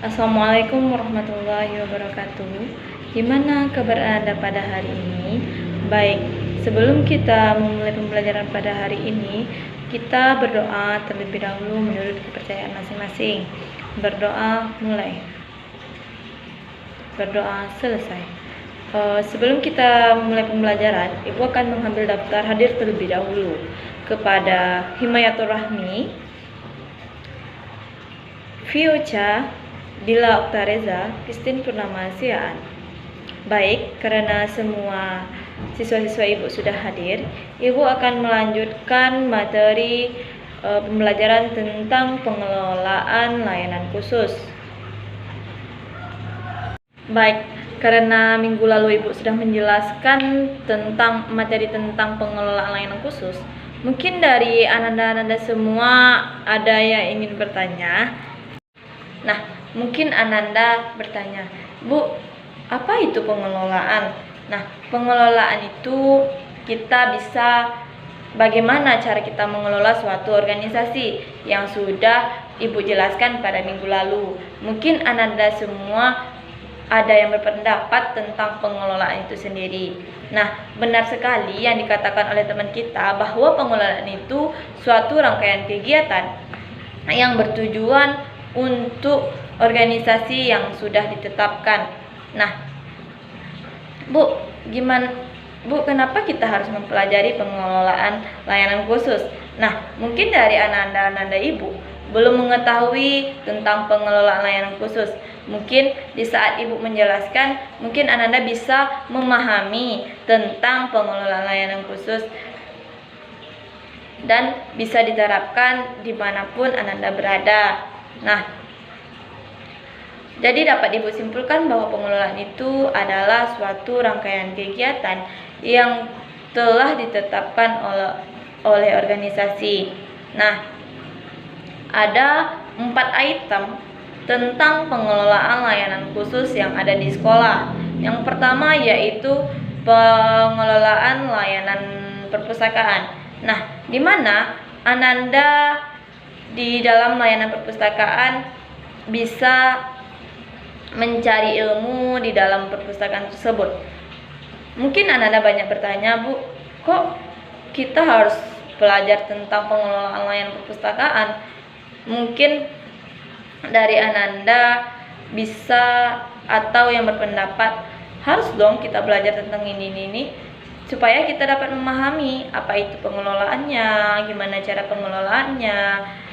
Assalamualaikum warahmatullahi wabarakatuh. Gimana kabar Anda pada hari ini? Baik, sebelum kita memulai pembelajaran pada hari ini, kita berdoa terlebih dahulu menurut kepercayaan masing-masing. Berdoa mulai. Berdoa selesai. Sebelum kita memulai pembelajaran, Ibu akan mengambil daftar hadir terlebih dahulu kepada Himayatur Rahmi, Fiocha, Dila Oktareza, Christine Purnama Siaan. Baik, karena semua siswa-siswa Ibu sudah hadir, Ibu akan melanjutkan materi pembelajaran tentang pengelolaan layanan khusus. Baik, karena minggu lalu Ibu sudah menjelaskan tentang materi tentang pengelolaan layanan khusus, mungkin dari Ananda-ananda semua ada yang ingin bertanya. Nah, mungkin Ananda bertanya, Bu, apa itu pengelolaan? Nah, pengelolaan itu kita bisa bagaimana cara kita mengelola suatu organisasi yang sudah Ibu jelaskan pada minggu lalu. Mungkin Ananda semua ada yang berpendapat tentang pengelolaan itu sendiri. Nah, benar sekali yang dikatakan oleh teman kita bahwa pengelolaan itu suatu rangkaian kegiatan yang bertujuan untuk organisasi yang sudah ditetapkan. Nah, Bu, kenapa kita harus mempelajari pengelolaan layanan khusus? Nah, mungkin dari Ananda Ibu belum mengetahui tentang pengelolaan layanan khusus. Mungkin di saat Ibu menjelaskan, mungkin Ananda bisa memahami tentang pengelolaan layanan khusus dan bisa diterapkan dimanapun Ananda berada. Nah, jadi dapat Ibu simpulkan bahwa pengelolaan itu adalah suatu rangkaian kegiatan yang telah ditetapkan oleh organisasi. Nah, ada 4 item tentang pengelolaan layanan khusus yang ada di sekolah. Yang pertama yaitu pengelolaan layanan perpustakaan. Nah, di mana Ananda di dalam layanan perpustakaan bisa mencari ilmu di dalam perpustakaan tersebut. Mungkin Ananda banyak bertanya, Bu, kok kita harus belajar tentang pengelolaan layanan perpustakaan? Mungkin dari Ananda bisa atau yang berpendapat harus dong kita belajar tentang ini supaya kita dapat memahami apa itu pengelolaannya, gimana cara pengelolaannya,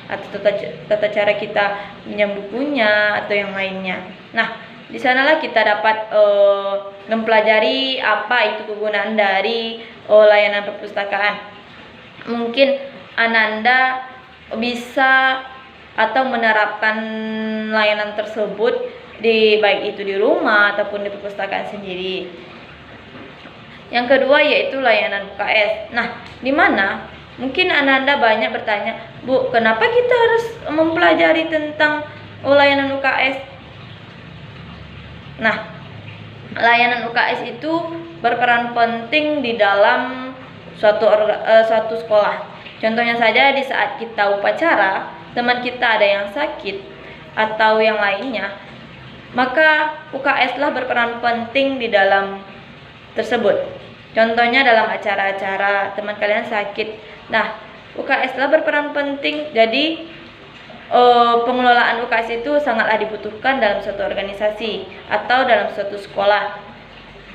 atau tata cara kita pinjam bukunya atau yang lainnya. Nah, di sanalah kita dapat mempelajari apa itu kegunaan dari layanan perpustakaan. Mungkin Ananda bisa atau menerapkan layanan tersebut baik itu di rumah ataupun di perpustakaan sendiri. Yang kedua yaitu layanan UKS. Nah, di mana mungkin Ananda banyak bertanya, Bu, kenapa kita harus mempelajari tentang layanan UKS? Nah, layanan UKS itu berperan penting di dalam suatu sekolah. Contohnya saja di saat kita upacara, teman kita ada yang sakit atau yang lainnya, maka UKS lah berperan penting di dalam tersebut. Contohnya dalam acara-acara teman kalian sakit. Nah, UKS lah berperan penting. Jadi pengelolaan UKS itu sangatlah dibutuhkan dalam suatu organisasi atau dalam suatu sekolah.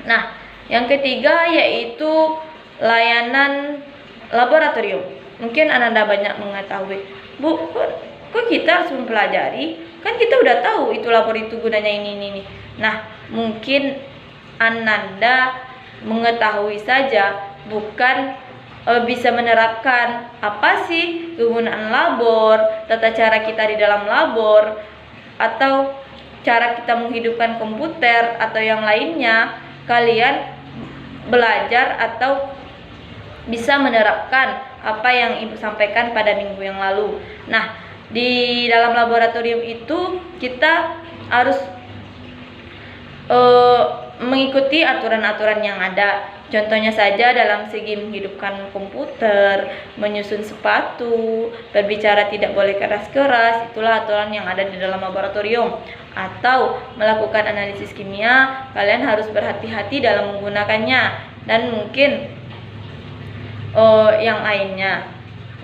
Nah, yang ketiga yaitu layanan laboratorium. Mungkin Ananda banyak mengetahui, Bu, kok kita harus mempelajari? Kan kita udah tahu itu labor itu gunanya ini. Nah, mungkin Ananda mengetahui saja, bukan bisa menerapkan apa sih kegunaan labor, tata cara kita di dalam labor, atau cara kita menghidupkan komputer atau yang lainnya. Kalian belajar atau bisa menerapkan apa yang Ibu sampaikan pada minggu yang lalu. Nah, di dalam laboratorium itu kita harus mengikuti aturan-aturan yang ada. Contohnya saja dalam segi menghidupkan komputer, menyusun sepatu, berbicara tidak boleh keras-keras, itulah aturan yang ada di dalam laboratorium. Atau melakukan analisis kimia, kalian harus berhati-hati dalam menggunakannya, dan mungkin yang lainnya.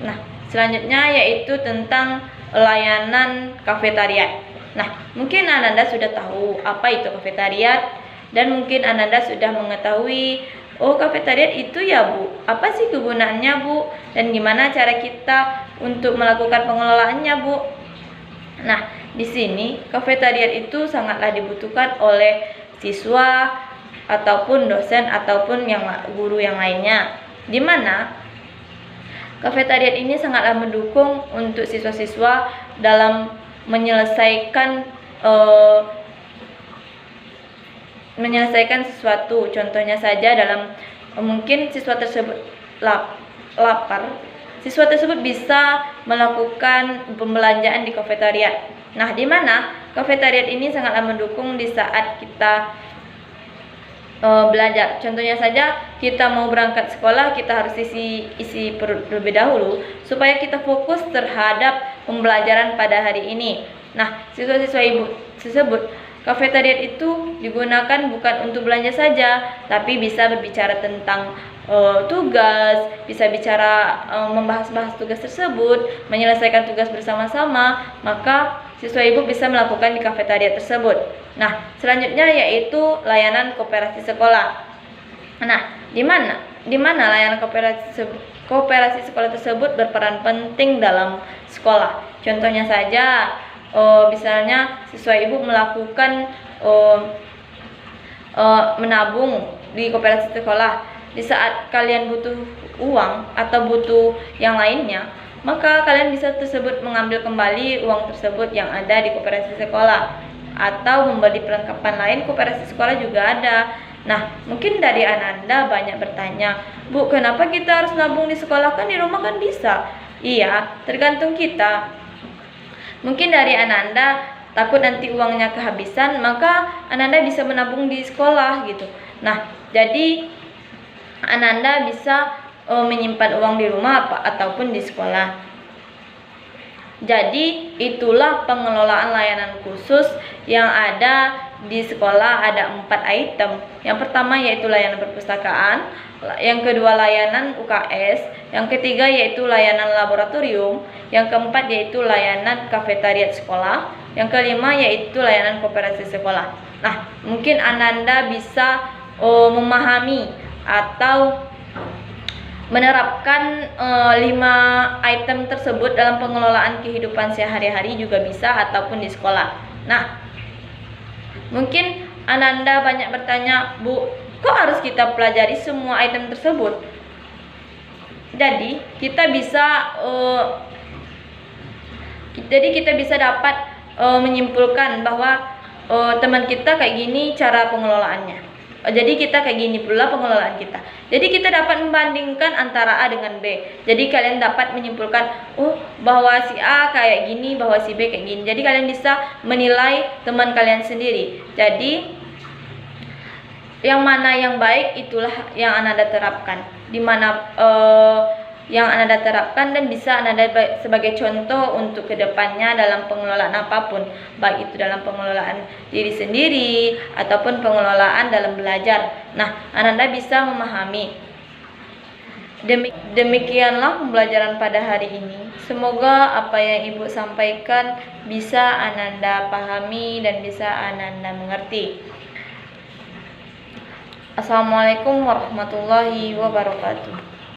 Nah, selanjutnya yaitu tentang layanan kafetariat. Nah, mungkin Ananda sudah tahu apa itu kafetariat, dan mungkin Ananda sudah mengetahui, oh kafetariat itu ya Bu, apa sih kegunaannya Bu, dan gimana cara kita untuk melakukan pengelolaannya Bu. Nah, di sini kafetariat itu sangatlah dibutuhkan oleh siswa ataupun dosen ataupun guru yang lainnya, di mana kafetariat ini sangatlah mendukung untuk siswa-siswa dalam menyelesaikan sesuatu. Contohnya saja dalam mungkin siswa tersebut lapar, siswa tersebut bisa melakukan pembelanjaan di kafetariat. Nah, di mana kafetariat ini sangatlah mendukung di saat kita belajar. Contohnya saja kita mau berangkat sekolah, kita harus isi perut terlebih dahulu supaya kita fokus terhadap pembelajaran pada hari ini. Nah, siswa-siswa ibu tersebut, kafetariat itu digunakan bukan untuk belanja saja, tapi bisa berbicara tentang tugas, bisa bicara membahas-bahas tugas tersebut, menyelesaikan tugas bersama-sama, maka siswa ibu bisa melakukan di kafetariat tersebut. Nah, selanjutnya yaitu layanan koperasi sekolah. Nah, di mana layanan koperasi sekolah tersebut berperan penting dalam sekolah. Contohnya saja, misalnya siswa ibu melakukan menabung di koperasi sekolah. Di saat kalian butuh uang atau butuh yang lainnya, maka kalian bisa mengambil kembali uang tersebut yang ada di koperasi sekolah, atau membeli perlengkapan lain. Koperasi sekolah juga ada. Nah, mungkin dari Ananda banyak bertanya, Bu, kenapa kita harus nabung di sekolah, kan di rumah kan bisa? Iya, tergantung kita. Mungkin dari Ananda takut nanti uangnya kehabisan, maka Ananda bisa menabung di sekolah gitu. Nah, jadi Ananda bisa menyimpan uang di rumah ataupun di sekolah. Jadi itulah pengelolaan layanan khusus yang ada di sekolah. Ada 4 item. Yang pertama yaitu layanan perpustakaan, yang kedua layanan UKS, yang ketiga yaitu layanan laboratorium, yang keempat yaitu layanan kafetariat sekolah, yang kelima yaitu layanan koperasi sekolah. Nah, mungkin Ananda bisa memahami atau menerapkan 5 item tersebut dalam pengelolaan kehidupan sehari-hari juga bisa, ataupun di sekolah. Nah, mungkin Ananda banyak bertanya, Bu, kok harus kita pelajari semua item tersebut? Jadi kita bisa dapat menyimpulkan bahwa teman kita kayak gini cara pengelolaannya. Jadi kita kayak gini pula pengelolaan kita. Jadi kita dapat membandingkan antara A dengan B. Jadi kalian dapat menyimpulkan, bahwa si A kayak gini, bahwa si B kayak gini. Jadi kalian bisa menilai teman kalian sendiri. Jadi yang mana yang baik itulah yang Ananda terapkan. Dimana yang Ananda terapkan dan bisa Ananda sebagai contoh untuk kedepannya dalam pengelolaan apapun, baik itu dalam pengelolaan diri sendiri ataupun pengelolaan dalam belajar. Nah, Ananda bisa memahami. Demikianlah pembelajaran pada hari ini. Semoga apa yang Ibu sampaikan bisa Ananda pahami dan bisa Ananda mengerti. Assalamualaikum warahmatullahi wabarakatuh.